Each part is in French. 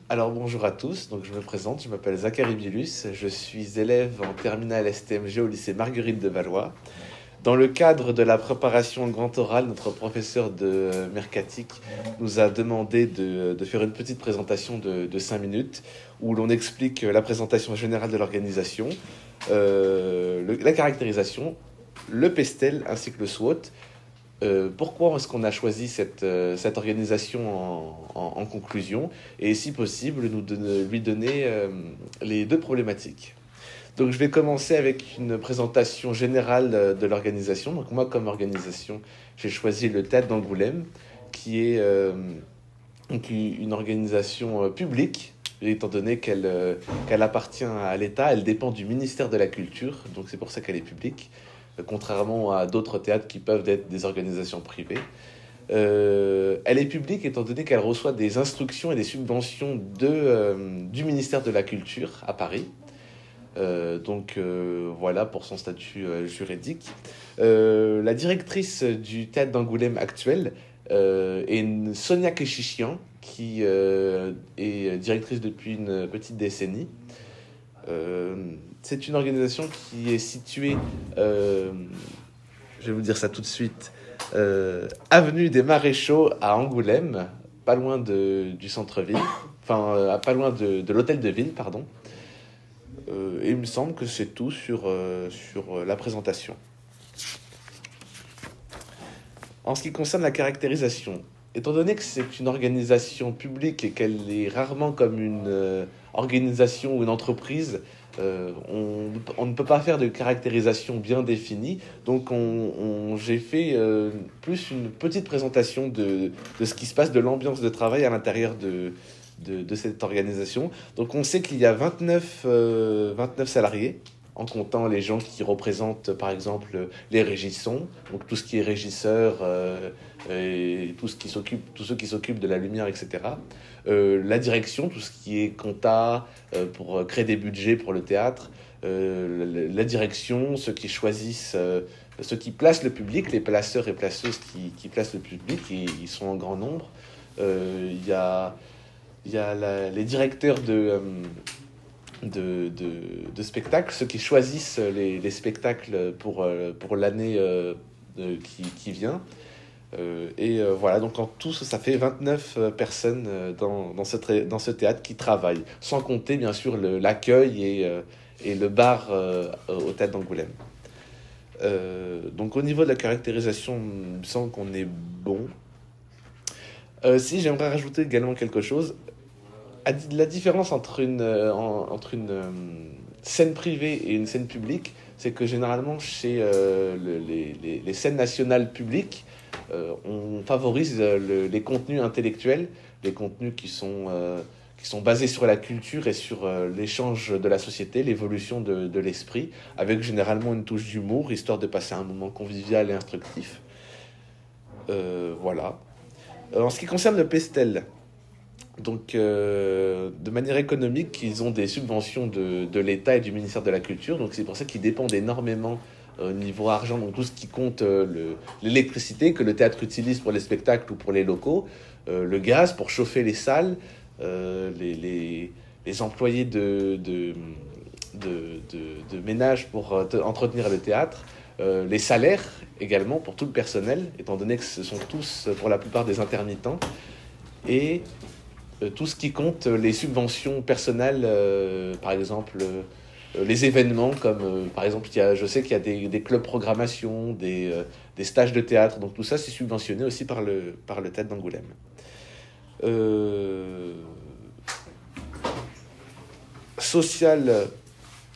Alors bonjour à tous, donc je me présente, je m'appelle Zachary Bilus, je suis élève en terminale STMG au lycée Marguerite de Valois. Dans le cadre de la préparation au grand oral, notre professeur de mercatique nous a demandé de faire une petite présentation de 5 minutes où l'on explique la présentation générale de l'organisation, la caractérisation, le pestel ainsi que le SWOT. Pourquoi est-ce qu'on a choisi cette organisation en conclusion et si possible lui donner les deux problématiques. Donc je vais commencer avec une présentation générale de l'organisation. Donc moi comme organisation j'ai choisi le Théâtre d'Angoulême qui est donc une organisation publique étant donné qu'elle appartient à l'État, elle dépend du ministère de la Culture, donc c'est pour ça qu'elle est publique contrairement à d'autres théâtres qui peuvent être des organisations privées. Elle est publique étant donné qu'elle reçoit des instructions et des subventions du ministère de la Culture à Paris. Voilà pour son statut juridique. La directrice du théâtre d'Angoulême actuelle est Sonia Kechichian, qui est directrice depuis une petite décennie. C'est une organisation qui est située, je vais vous dire ça tout de suite, avenue des Maréchaux à Angoulême, pas loin du centre-ville, enfin pas loin de l'hôtel de ville, pardon. Et il me semble que c'est tout sur la présentation. En ce qui concerne la caractérisation, étant donné que c'est une organisation publique et qu'elle est rarement comme une organisation ou une entreprise, on ne peut pas faire de caractérisation bien définie. Donc j'ai fait plus une petite présentation de ce qui se passe, de l'ambiance de travail à l'intérieur de cette organisation. Donc on sait qu'il y a 29 salariés, en comptant les gens qui représentent par exemple les régissons, donc tout ce qui est régisseur et tous ceux qui s'occupent de la lumière, etc. La direction, tout ce qui est compta pour créer des budgets pour le théâtre, la direction, ceux qui choisissent, ceux qui placent le public, les placeurs et placeuses qui placent le public, et ils sont en grand nombre. Il y a les directeurs de spectacles, ceux qui choisissent les spectacles pour l'année qui vient. Voilà, donc en tout, ça fait 29 personnes dans ce théâtre qui travaillent, sans compter bien sûr l'accueil et le bar au théâtre d'Angoulême. Donc au niveau de la caractérisation, il me semble qu'on est bon. Si j'aimerais rajouter également quelque chose, la différence entre une scène privée et une scène publique, c'est que généralement chez les scènes nationales publiques, on favorise les contenus intellectuels, les contenus qui sont basés sur la culture et sur l'échange de la société, l'évolution de l'esprit, avec généralement une touche d'humour, histoire de passer un moment convivial et instructif. Voilà. En ce qui concerne le Pestel, donc, de manière économique, ils ont des subventions de l'État et du ministère de la Culture. Donc, c'est pour ça qu'ils dépendent énormément au niveau argent. Donc, tout ce qui compte l'électricité que le théâtre utilise pour les spectacles ou pour les locaux, le gaz pour chauffer les salles, les employés de ménage pour entretenir le théâtre, les salaires également pour tout le personnel, étant donné que ce sont tous, pour la plupart, des intermittents. Et tout ce qui compte les subventions personnelles, par exemple les événements comme par exemple je sais qu'il y a des clubs programmation, des stages de théâtre, donc tout ça c'est subventionné aussi par le théâtre d'Angoulême. Social,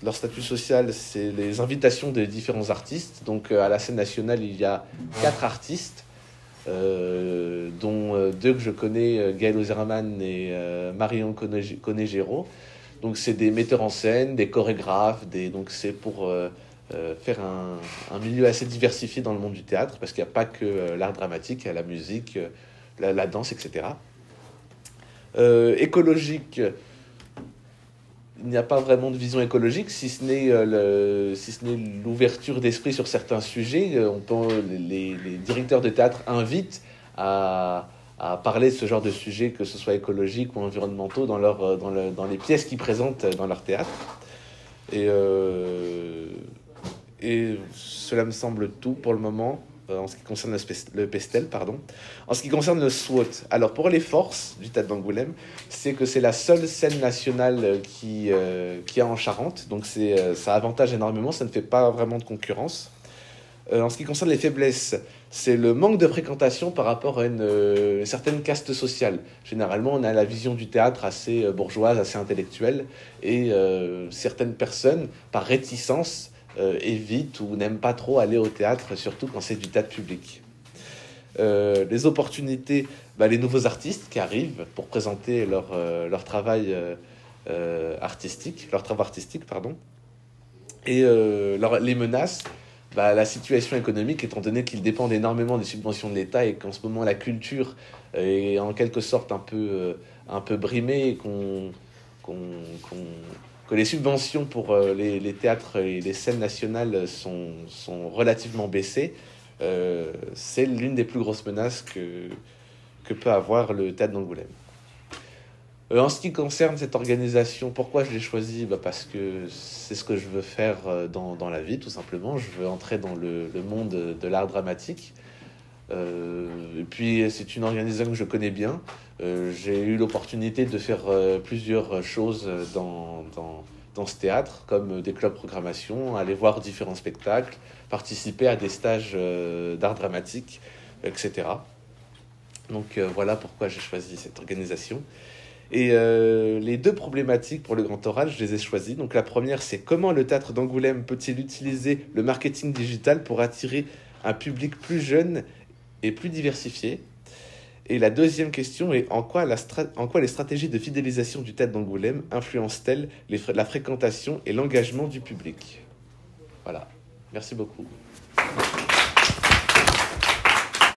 leur statut social, c'est les invitations de différents artistes. Donc à la scène nationale il y a 4 artistes, dont 2 que je connais, Gaël Ozerman et Marion Conegero. Donc c'est des metteurs en scène, des chorégraphes, donc c'est pour faire un milieu assez diversifié dans le monde du théâtre, parce qu'il n'y a pas que l'art dramatique, il y a la musique, la danse, etc. Écologique, il n'y a pas vraiment de vision écologique, si ce n'est l'ouverture d'esprit sur certains sujets. Les directeurs de théâtre invitent à à parler de ce genre de sujets, que ce soit écologiques ou environnementaux, dans les pièces qu'ils présentent dans leur théâtre. Et cela me semble tout pour le moment, en ce qui concerne le Pestel, pardon. En ce qui concerne le SWOT, alors pour les forces du Théâtre d'Angoulême, c'est que c'est la seule scène nationale qui a en Charente, donc ça avantage énormément, ça ne fait pas vraiment de concurrence. En ce qui concerne les faiblesses, c'est le manque de fréquentation par rapport à une certaine caste sociale. Généralement, on a la vision du théâtre assez bourgeoise, assez intellectuelle, et certaines personnes, par réticence, évitent ou n'aiment pas trop aller au théâtre, surtout quand c'est du théâtre public. Les opportunités, les nouveaux artistes qui arrivent pour présenter leur travail artistique, leur travail artistique, pardon, et les menaces. La situation économique, étant donné qu'ils dépendent énormément des subventions de l'État et qu'en ce moment la culture est en quelque sorte un peu brimée et que les subventions pour les théâtres et les scènes nationales sont relativement baissées, c'est l'une des plus grosses menaces que peut avoir le théâtre d'Angoulême. En ce qui concerne cette organisation, pourquoi je l'ai choisie ? Parce que c'est ce que je veux faire dans la vie, tout simplement. Je veux entrer dans le monde de l'art dramatique. Et puis, c'est une organisation que je connais bien. J'ai eu l'opportunité de faire plusieurs choses dans ce théâtre, comme des clubs programmation, aller voir différents spectacles, participer à des stages d'art dramatique, etc. Donc, voilà pourquoi j'ai choisi cette organisation. Et les deux problématiques pour le grand oral, je les ai choisies. Donc la première, c'est comment le théâtre d'Angoulême peut-il utiliser le marketing digital pour attirer un public plus jeune et plus diversifié. Et la deuxième question est en quoi les stratégies de fidélisation du théâtre d'Angoulême influencent-elles la fréquentation et l'engagement du public ? Voilà, merci beaucoup.